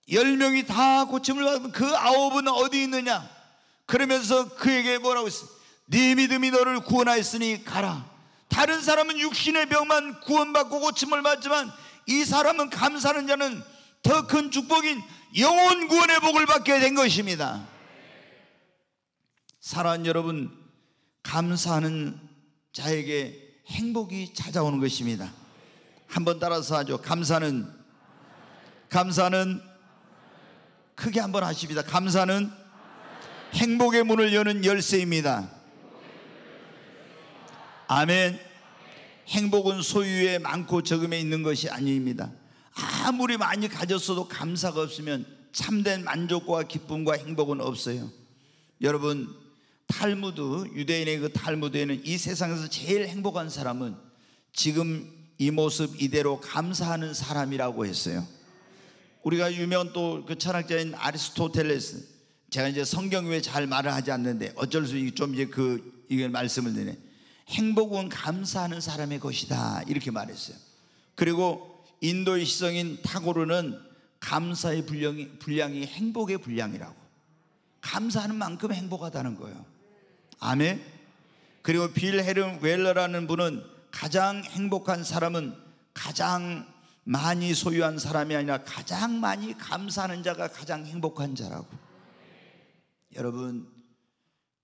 10명이 다 고침을 받으면 그 9은 어디 있느냐? 그러면서 그에게 뭐라고 했어요? 네 믿음이 너를 구원하였으니 가라. 다른 사람은 육신의 병만 구원받고 고침을 받지만 이 사람은, 감사하는 자는 더 큰 축복인 영혼 구원의 복을 받게 된 것입니다. 사랑하는 여러분, 감사하는 자에게 행복이 찾아오는 것입니다. 한번 따라서 하죠. 감사는 크게 한번 하십니다. 감사는 행복의 문을 여는 열쇠입니다. 아멘. 행복은 소유에 많고 적음에 있는 것이 아닙니다. 아무리 많이 가졌어도 감사가 없으면 참된 만족과 기쁨과 행복은 없어요. 여러분, 탈무드, 유대인의 그 탈무드에는 이 세상에서 제일 행복한 사람은 지금 이 모습 이대로 감사하는 사람이라고 했어요. 우리가 유명한 또 그 철학자인 아리스토텔레스, 제가 이제 성경 외에 잘 말을 하지 않는데 어쩔 수 없이 좀 이제 이게 말씀을 드리네. 행복은 감사하는 사람의 것이다 이렇게 말했어요. 그리고 인도의 시성인 타고르는 감사의 분량이 행복의 분량이라고, 감사하는 만큼 행복하다는 거예요. 아멘. 그리고 빌 헤른 웰러라는 분은 가장 행복한 사람은 가장 많이 소유한 사람이 아니라 가장 많이 감사하는 자가 가장 행복한 자라고. 여러분,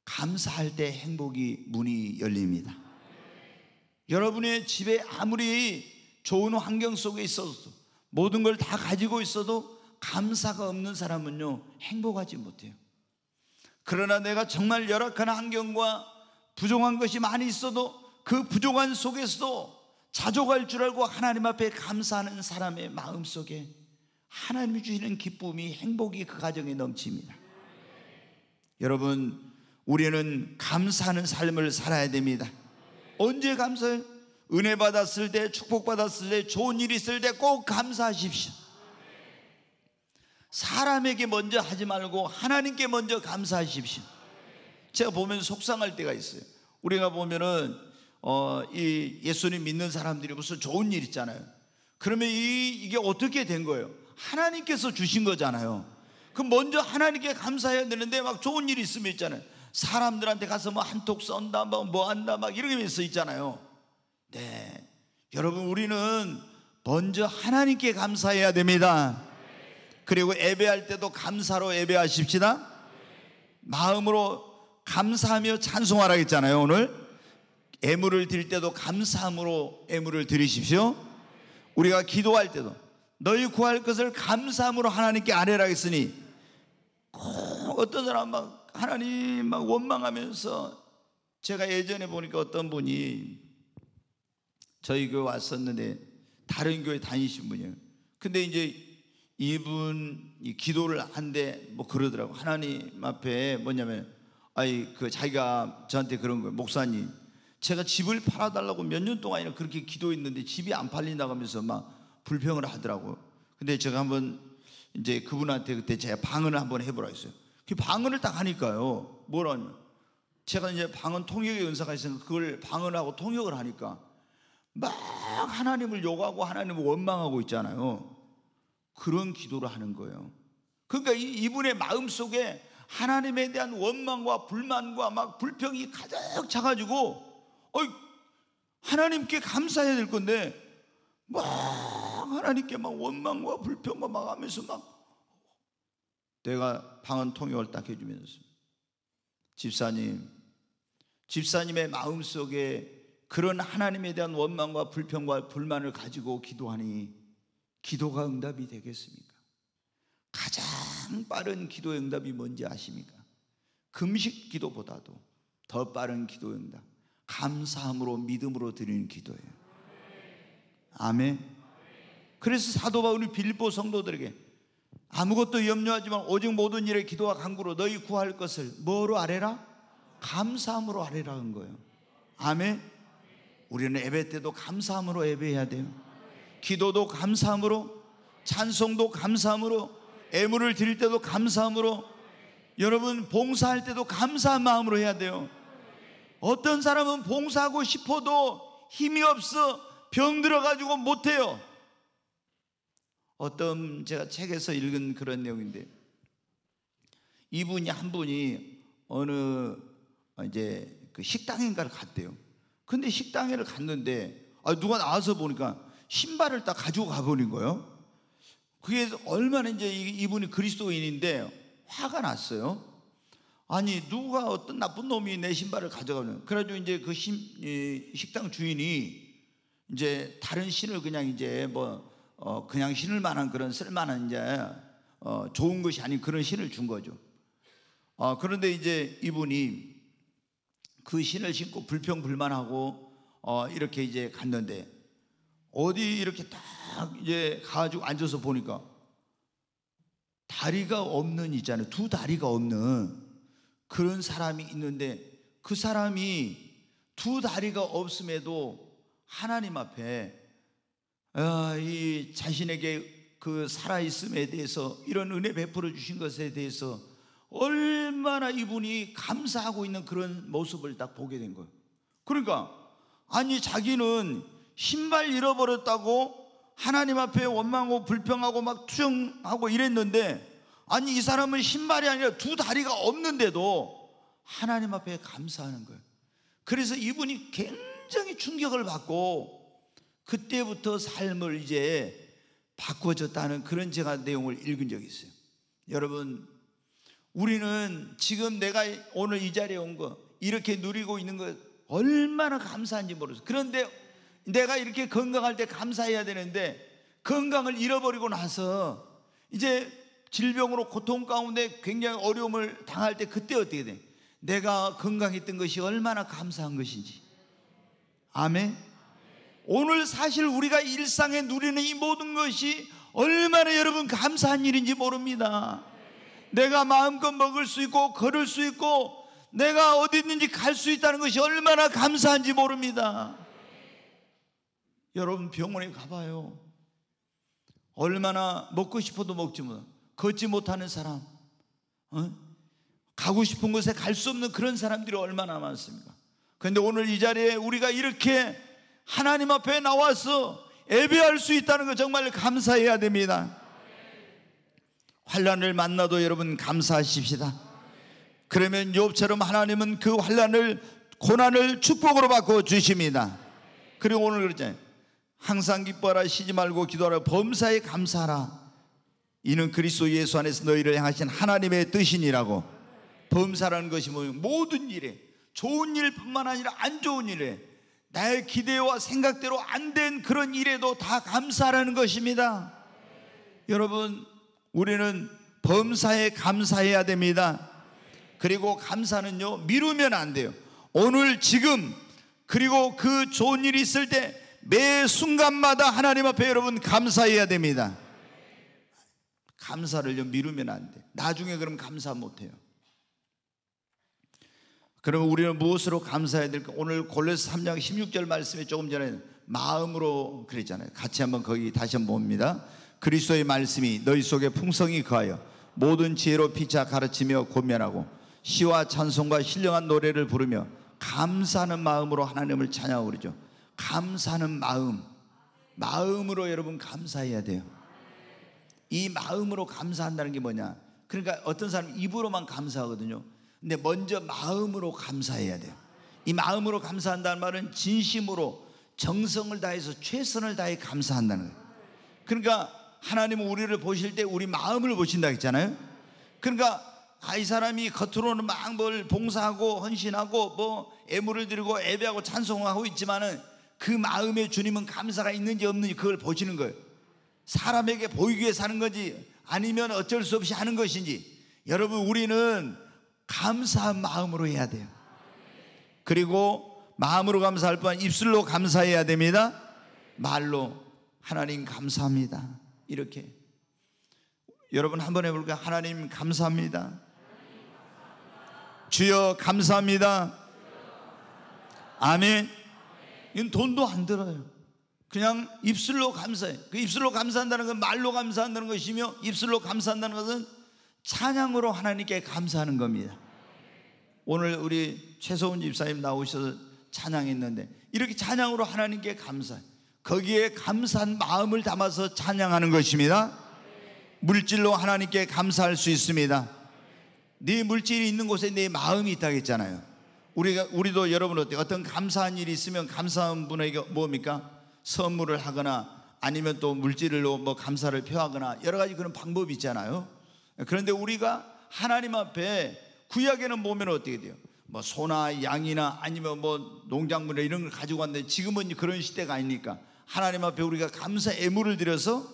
감사할 때 행복이 문이 열립니다. 여러분의 집에 아무리 좋은 환경 속에 있어도, 모든 걸 다 가지고 있어도 감사가 없는 사람은요 행복하지 못해요. 그러나 내가 정말 열악한 환경과 부족한 것이 많이 있어도 그 부족한 속에서도 자족할 줄 알고 하나님 앞에 감사하는 사람의 마음속에 하나님이 주시는 기쁨이, 행복이 그 가정에 넘칩니다. 여러분, 우리는 감사하는 삶을 살아야 됩니다. 언제 감사해요? 은혜 받았을 때, 축복 받았을 때, 좋은 일이 있을 때 꼭 감사하십시오. 사람에게 먼저 하지 말고 하나님께 먼저 감사하십시오. 제가 보면 속상할 때가 있어요. 우리가 보면은 이 예수님 믿는 사람들이 무슨 좋은 일 있잖아요. 그러면 이게 어떻게 된 거예요? 하나님께서 주신 거잖아요. 그럼 먼저 하나님께 감사해야 되는데 막 좋은 일이 있으면 있잖아요. 사람들한테 가서 뭐 한턱 쏜다, 뭐 한다, 막 이러면서 있잖아요. 네, 여러분, 우리는 먼저 하나님께 감사해야 됩니다. 그리고 예배할 때도 감사로 예배하십시다. 마음으로 감사하며 찬송하라 했잖아요. 오늘 애물을 드릴 때도 감사함으로 애물을 드리십시오. 우리가 기도할 때도 너희 구할 것을 감사함으로 하나님께 아뢰라 했으니, 꼭 어떤 사람 막 하나님 막 원망하면서, 제가 예전에 보니까 어떤 분이 저희 교회 왔었는데 다른 교회 다니신 분이에요. 근데 이제 이분이 기도를 한데 뭐 그러더라고. 하나님 앞에 뭐냐면, 자기가 저한테 그런 거예요. 목사님, 제가 집을 팔아달라고 몇 년 동안이나 그렇게 기도했는데 집이 안 팔린다고 하면서 막 불평을 하더라고요. 근데 제가 한번 이제 그분한테 그때 제가 방언을 한번 해보라 했어요. 그 방언을 딱 하니까요, 뭐라냐, 제가 이제 방언 통역의 은사가 있으니까 그걸 방언하고 통역을 하니까 막 하나님을 욕하고 하나님을 원망하고 있잖아요. 그런 기도를 하는 거예요. 그러니까 이분의 마음속에 하나님에 대한 원망과 불만과 막 불평이 가득 차가지고, 하나님께 감사해야 될 건데 막 하나님께 막 원망과 불평과 막 하면서, 막 내가 방언 통역을 딱 해주면서, 집사님의 마음속에 그런 하나님에 대한 원망과 불평과 불만을 가지고 기도하니 기도가 응답이 되겠습니까? 가장 빠른 기도의 응답이 뭔지 아십니까? 금식 기도보다도 더 빠른 기도의 응답, 감사함으로 믿음으로 드리는 기도예요. 아멘. 그래서 사도 바울이 빌립보 성도들에게 아무것도 염려하지만 오직 모든 일에 기도와 간구로 너희 구할 것을 뭐로 아뢰라? 감사함으로 아뢰라 한 거예요. 아멘. 우리는 예배 때도 감사함으로 예배해야 돼요. 기도도 감사함으로, 찬송도 감사함으로, 애물을 드릴 때도 감사함으로, 여러분 봉사할 때도 감사한 마음으로 해야 돼요. 어떤 사람은 봉사하고 싶어도 힘이 없어 병들어가지고 못해요. 제가 책에서 읽은 그런 내용인데, 한 분이 어느 이제 그 식당인가를 갔대요. 근데 식당에를 갔는데 누가 나와서 보니까 신발을 딱 가지고 가버린 거예요. 그게 얼마나 이제 이분이 그리스도인인데 화가 났어요. 아니, 누가 어떤 나쁜 놈이 내 신발을 가져가는. 그래가지고 이제 그 식당 주인이 이제 다른 신을 그냥 이제 그냥 신을 만한 그런 쓸만한 이제 좋은 것이 아닌 그런 신을 준 거죠. 그런데 이제 이분이 그 신을 신고 불평불만하고 이렇게 이제 갔는데, 어디 이렇게 딱 이제 가지고 앉아서 보니까 다리가 없는, 있잖아요, 두 다리가 없는 그런 사람이 있는데, 그 사람이 두 다리가 없음에도 하나님 앞에 이 자신에게 그 살아있음에 대해서, 이런 은혜 베풀어 주신 것에 대해서 얼마나 이분이 감사하고 있는 그런 모습을 딱 보게 된 거예요. 그러니까 아니, 자기는 신발 잃어버렸다고 하나님 앞에 원망하고 불평하고 막 투정하고 이랬는데, 아니 이 사람은 신발이 아니라 두 다리가 없는데도 하나님 앞에 감사하는 거예요. 그래서 이분이 굉장히 충격을 받고 그때부터 삶을 이제 바꿔줬다는 그런 제가 내용을 읽은 적이 있어요. 여러분, 우리는 지금 내가 오늘 이 자리에 온 거, 이렇게 누리고 있는 거 얼마나 감사한지 모르겠어요. 그런데 내가 이렇게 건강할 때 감사해야 되는데, 건강을 잃어버리고 나서 이제 질병으로 고통 가운데 굉장히 어려움을 당할 때, 그때 어떻게 돼? 내가 건강했던 것이 얼마나 감사한 것인지. 아멘. 오늘 사실 우리가 일상에 누리는 이 모든 것이 얼마나 여러분 감사한 일인지 모릅니다. 내가 마음껏 먹을 수 있고 걸을 수 있고 내가 어디 있는지 갈 수 있다는 것이 얼마나 감사한지 모릅니다. 여러분, 병원에 가봐요. 얼마나 먹고 싶어도 먹지 못, 걷지 못하는 사람, 가고 싶은 곳에 갈 수 없는 그런 사람들이 얼마나 많습니까? 그런데 오늘 이 자리에 우리가 이렇게 하나님 앞에 나와서 예배할 수 있다는 거 정말 감사해야 됩니다. 환난을 만나도 여러분 감사하십시다. 그러면 욥처럼 하나님은 그 환난을, 고난을 축복으로 바꿔 주십니다. 그리고 오늘 그러잖아요. 항상 기뻐하라, 쉬지 말고 기도하라, 범사에 감사하라. 이는 그리스도 예수 안에서 너희를 향하신 하나님의 뜻이니라고. 범사라는 것이 뭐예요? 모든 일에 좋은 일뿐만 아니라 안 좋은 일에, 나의 기대와 생각대로 안 된 그런 일에도 다 감사하라는 것입니다. 여러분, 우리는 범사에 감사해야 됩니다. 그리고 감사는요, 미루면 안 돼요. 오늘 지금, 그리고 그 좋은 일이 있을 때 매 순간마다 하나님 앞에 여러분 감사해야 됩니다. 감사를요 미루면 안 돼요. 나중에 그럼 감사 못 해요. 그러면 우리는 무엇으로 감사해야 될까? 오늘 골로새 3장 16절 말씀에 조금 전에 마음으로 그랬잖아요. 같이 한번 거기 다시 한번 봅니다. 그리스도의 말씀이 너희 속에 풍성히 거하여 모든 지혜로 피차 가르치며 권면하고 시와 찬송과 신령한 노래를 부르며 감사하는 마음으로 하나님을 찬양하고 그러죠. 감사하는 마음으로 여러분 감사해야 돼요. 이 마음으로 감사한다는 게 뭐냐? 그러니까 어떤 사람은 입으로만 감사하거든요. 근데 먼저 마음으로 감사해야 돼요. 이 마음으로 감사한다는 말은 진심으로 정성을 다해서 최선을 다해 감사한다는 거예요. 그러니까 하나님은 우리를 보실 때 우리 마음을 보신다 했잖아요. 그러니까 이 사람이 겉으로는 막 뭘 봉사하고 헌신하고 뭐 애물을 드리고 예배하고 찬송하고 있지만은 그 마음에 주님은 감사가 있는지 없는지 그걸 보시는 거예요. 사람에게 보이기 위해 사는 건지 아니면 어쩔 수 없이 하는 것인지, 여러분 우리는 감사한 마음으로 해야 돼요. 그리고 마음으로 감사할 뿐 아니라 입술로 감사해야 됩니다. 말로 하나님 감사합니다 이렇게. 여러분 한번 해볼까요? 하나님 감사합니다. 주여 감사합니다. 아멘. 이건 돈도 안 들어요. 그냥 입술로 감사해. 그 입술로 감사한다는 건 말로 감사한다는 것이며, 입술로 감사한다는 것은 찬양으로 하나님께 감사하는 겁니다. 오늘 우리 최소훈 집사님 나오셔서 찬양했는데 이렇게 찬양으로 하나님께 감사해. 거기에 감사한 마음을 담아서 찬양하는 것입니다. 물질로 하나님께 감사할 수 있습니다. 네 물질이 있는 곳에 네 마음이 있다고 했잖아요. 우리도 여러분 어때요? 어떤 감사한 일이 있으면 감사한 분에게 뭡니까? 선물을 하거나 아니면 또 물질로 뭐 감사를 표하거나 여러 가지 그런 방법이 있잖아요. 그런데 우리가 하나님 앞에 구약에는 보면 어떻게 돼요? 뭐 소나 양이나 아니면 뭐 농작물이나 이런 걸 가지고 왔는데 지금은 그런 시대가 아니니까 하나님 앞에 우리가 감사 예물을 드려서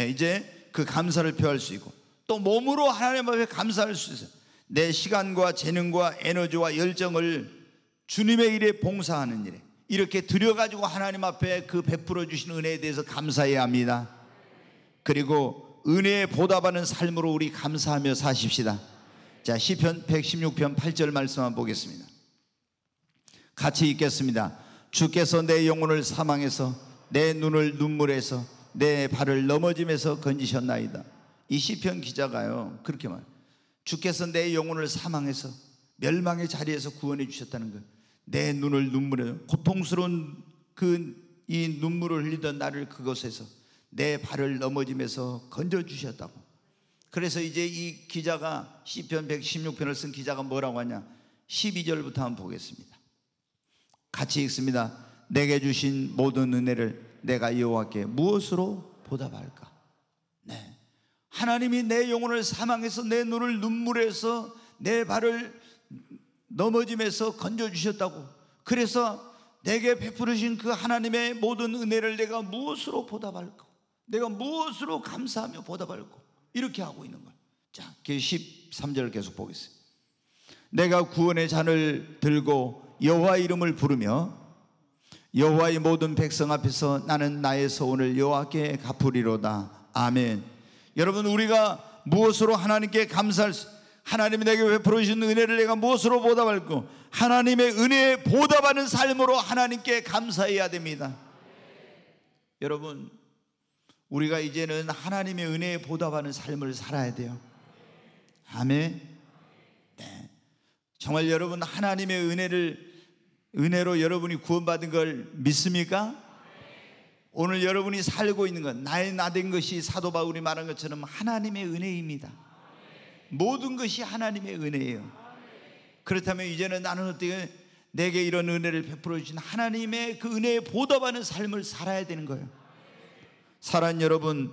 이제 그 감사를 표할 수 있고, 또 몸으로 하나님 앞에 감사할 수 있어요. 내 시간과 재능과 에너지와 열정을 주님의 일에 봉사하는 일에 이렇게 드려가지고 하나님 앞에 그 베풀어 주신 은혜에 대해서 감사해야 합니다. 그리고 은혜에 보답하는 삶으로 우리 감사하며 사십시다. 자, 시편 116편 8절 말씀 한번 보겠습니다. 같이 읽겠습니다. 주께서 내 영혼을 사망해서 내 눈을 눈물에서 내 발을 넘어짐에서 건지셨나이다. 이 시편 기자가요 그렇게 말해요. 주께서 내 영혼을 사망해서 멸망의 자리에서 구원해 주셨다는 거예요. 내 눈을 눈물에, 고통스러운 이 눈물을 흘리던 나를 그곳에서 내 발을 넘어짐에서 건져주셨다고. 그래서 이제 이 기자가 시편 116편을 쓴 기자가 뭐라고 하냐, 12절부터 한번 보겠습니다. 같이 읽습니다. 내게 주신 모든 은혜를 내가 여호와께 무엇으로 보답할까? 네, 하나님이 내 영혼을 사망해서 내 눈을 눈물에서 내 발을 넘어짐에서 건져주셨다고. 그래서 내게 베풀으신 그 하나님의 모든 은혜를 내가 무엇으로 보답할까? 내가 무엇으로 감사하며 보답할까? 이렇게 하고 있는 거예요. 자, 13절 계속 보겠습니다. 내가 구원의 잔을 들고 여호와 이름을 부르며 여호와의 모든 백성 앞에서 나는 나의 소원을 여호와께 갚으리로다. 아멘. 여러분, 우리가 무엇으로 하나님께 감사할 수, 하나님이 내게 베풀어 주신 은혜를 내가 무엇으로 보답할까? 하나님의 은혜에 보답하는 삶으로 하나님께 감사해야 됩니다. 여러분, 우리가 이제는 하나님의 은혜에 보답하는 삶을 살아야 돼요. 아멘. 네. 정말 여러분, 하나님의 은혜로 여러분이 구원받은 걸 믿습니까? 오늘 여러분이 살고 있는 것, 나의 나된 것이 사도 바울이 말한 것처럼 하나님의 은혜입니다. 모든 것이 하나님의 은혜예요. 그렇다면 이제는 나는 어떻게 내게 이런 은혜를 베풀어 주신 하나님의 그 은혜에 보답하는 삶을 살아야 되는 거예요. 사랑하는 여러분,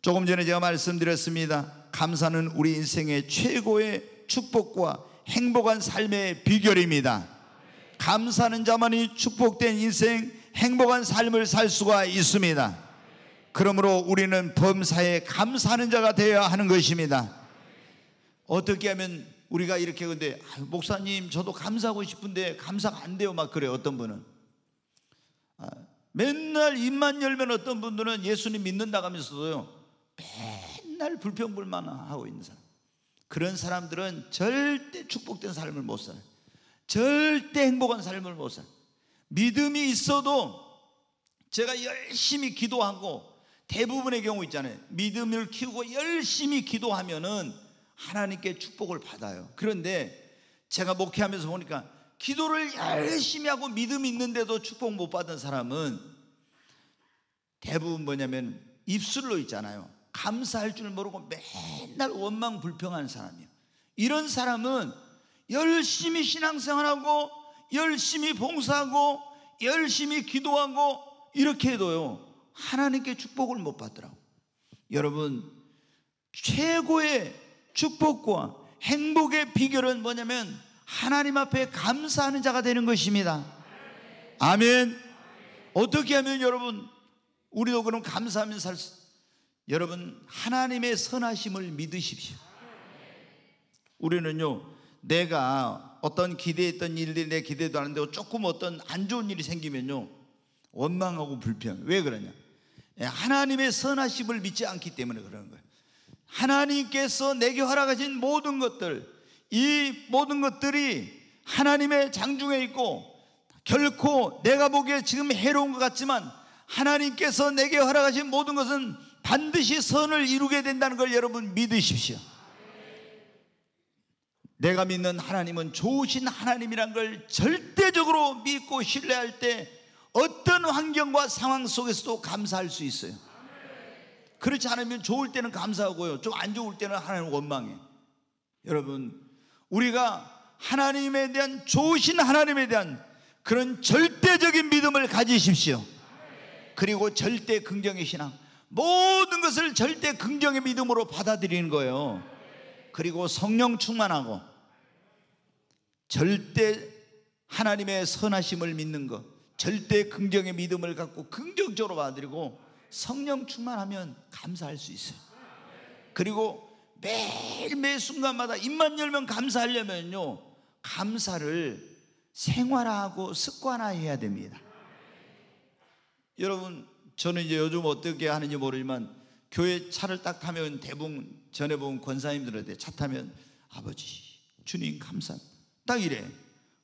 조금 전에 제가 말씀드렸습니다. 감사는 우리 인생의 최고의 축복과 행복한 삶의 비결입니다. 감사하는 자만이 축복된 인생, 행복한 삶을 살 수가 있습니다. 그러므로 우리는 범사에 감사하는 자가 되어야 하는 것입니다. 어떻게 하면 우리가 이렇게, 근데 목사님 저도 감사하고 싶은데 감사가 안 돼요, 막 그래요. 어떤 분은 맨날 입만 열면, 어떤 분들은 예수님 믿는다고 하면서도요 맨날 불평불만하고 있는 사람, 그런 사람들은 절대 축복된 삶을 못 살아요. 절대 행복한 삶을 못 살아요. 믿음이 있어도, 제가 열심히 기도하고, 대부분의 경우 있잖아요, 믿음을 키우고 열심히 기도하면은 하나님께 축복을 받아요. 그런데 제가 목회하면서 보니까 기도를 열심히 하고 믿음이 있는데도 축복 못 받은 사람은 대부분 뭐냐면 입술로 있잖아요, 감사할 줄 모르고 맨날 원망 불평하는 사람이에요. 이런 사람은 열심히 신앙생활하고 열심히 봉사하고 열심히 기도하고 이렇게 해도요 하나님께 축복을 못 받더라고요. 여러분, 최고의 축복과 행복의 비결은 뭐냐면 하나님 앞에 감사하는 자가 되는 것입니다. 아멘. 어떻게 하면 여러분 우리도 그럼 감사하면 살 수, 여러분 하나님의 선하심을 믿으십시오. 우리는요, 내가 어떤 기대했던 일들이 내 기대도 안 되고 조금 어떤 안 좋은 일이 생기면요 원망하고 불평. 왜 그러냐? 하나님의 선하심을 믿지 않기 때문에 그러는 거예요. 하나님께서 내게 허락하신 모든 것들, 이 모든 것들이 하나님의 장중에 있고 결코 내가 보기에 지금 해로운 것 같지만 하나님께서 내게 허락하신 모든 것은 반드시 선을 이루게 된다는 걸 여러분 믿으십시오. 내가 믿는 하나님은 좋으신 하나님이란 걸 절대적으로 믿고 신뢰할 때 어떤 환경과 상황 속에서도 감사할 수 있어요. 그렇지 않으면 좋을 때는 감사하고요, 좀 안 좋을 때는 하나님 원망해. 여러분, 우리가 하나님에 대한, 좋으신 하나님에 대한 그런 절대적인 믿음을 가지십시오. 그리고 절대 긍정의 신앙, 모든 것을 절대 긍정의 믿음으로 받아들이는 거예요. 그리고 성령 충만하고 절대 하나님의 선하심을 믿는 것, 절대 긍정의 믿음을 갖고 긍정적으로 받아들이고 성령 충만하면 감사할 수 있어요. 그리고 매일 매 순간마다 입만 열면 감사하려면요 감사를 생활화하고 습관화해야 됩니다. 여러분, 저는 이제 요즘 어떻게 하는지 모르지만 교회 차를 딱 타면 대부분 전에 본 권사님들한테 차 타면 아버지 주님 감사합니다 딱 이래.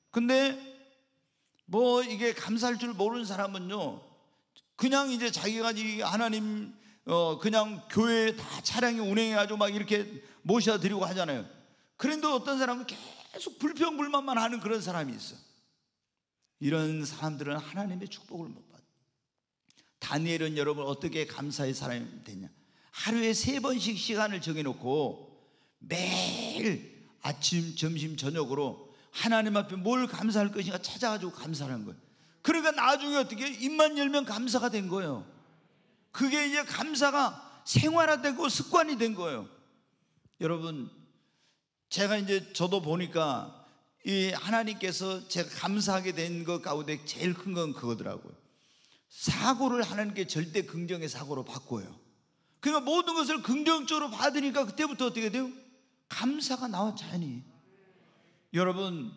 근데 뭐 이게 감사할 줄 모르는 사람은요 그냥 이제 자기가 하나님 그냥 교회 다 차량에 운행해가지고 막 이렇게 모셔드리고 하잖아요. 그런데 어떤 사람은 계속 불평불만만 하는 그런 사람이 있어. 이런 사람들은 하나님의 축복을 못 받아요. 다니엘은 여러분 어떻게 감사의 사람이 됐냐? 하루에 3번씩 시간을 정해놓고 매일 아침, 점심, 저녁으로 하나님 앞에 뭘 감사할 것인가 찾아가지고 감사하는 거예요. 그러니까 나중에 어떻게 입만 열면 감사가 된 거예요. 그게 이제 감사가 생활화되고 습관이 된 거예요. 여러분, 제가 이제 저도 보니까 이 하나님께서 제가 감사하게 된 것 가운데 제일 큰 건 그거더라고요. 사고를 하나님께 절대 긍정의 사고로 바꿔요. 그러니까 모든 것을 긍정적으로 받으니까 그때부터 어떻게 돼요? 감사가 나와 자연히. 여러분,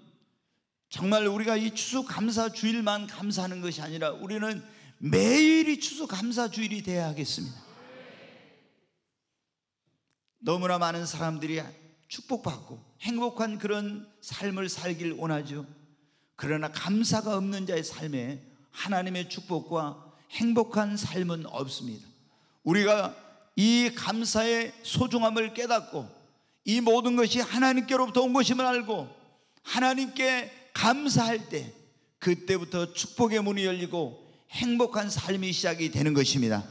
정말 우리가 이 추수감사 주일만 감사하는 것이 아니라 우리는 매일이 추수감사 주일이 되어야 하겠습니다. 너무나 많은 사람들이 축복받고 행복한 그런 삶을 살길 원하죠. 그러나 감사가 없는 자의 삶에 하나님의 축복과 행복한 삶은 없습니다. 우리가 이 감사의 소중함을 깨닫고 이 모든 것이 하나님께로부터 온 것임을 알고 하나님께 감사할 때 그때부터 축복의 문이 열리고 행복한 삶이 시작이 되는 것입니다.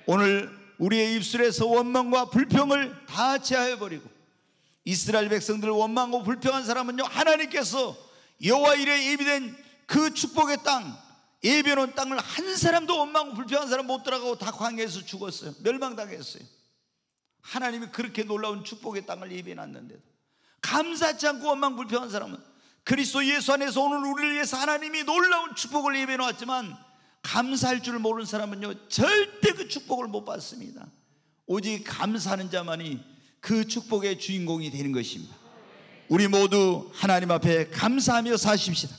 오늘 우리의 입술에서 원망과 불평을 다 제하여버리고 이스라엘 백성들을 원망하고 불평한 사람은요 하나님께서 여호와 이레 예비된 그 축복의 땅, 예비해놓은 땅을 한 사람도 원망하고 불평한 사람 못 들어가고 다 광야에서 죽었어요. 멸망당했어요. 하나님이 그렇게 놀라운 축복의 땅을 예비해놨는데도 감사치 않고 원망 불평한 사람은 그리스도 예수 안에서 오늘 우리를 위해서 하나님이 놀라운 축복을 예배해 놓았지만 감사할 줄 모르는 사람은요 절대 그 축복을 못 받습니다. 오직 감사하는 자만이 그 축복의 주인공이 되는 것입니다. 우리 모두 하나님 앞에 감사하며 사십시다.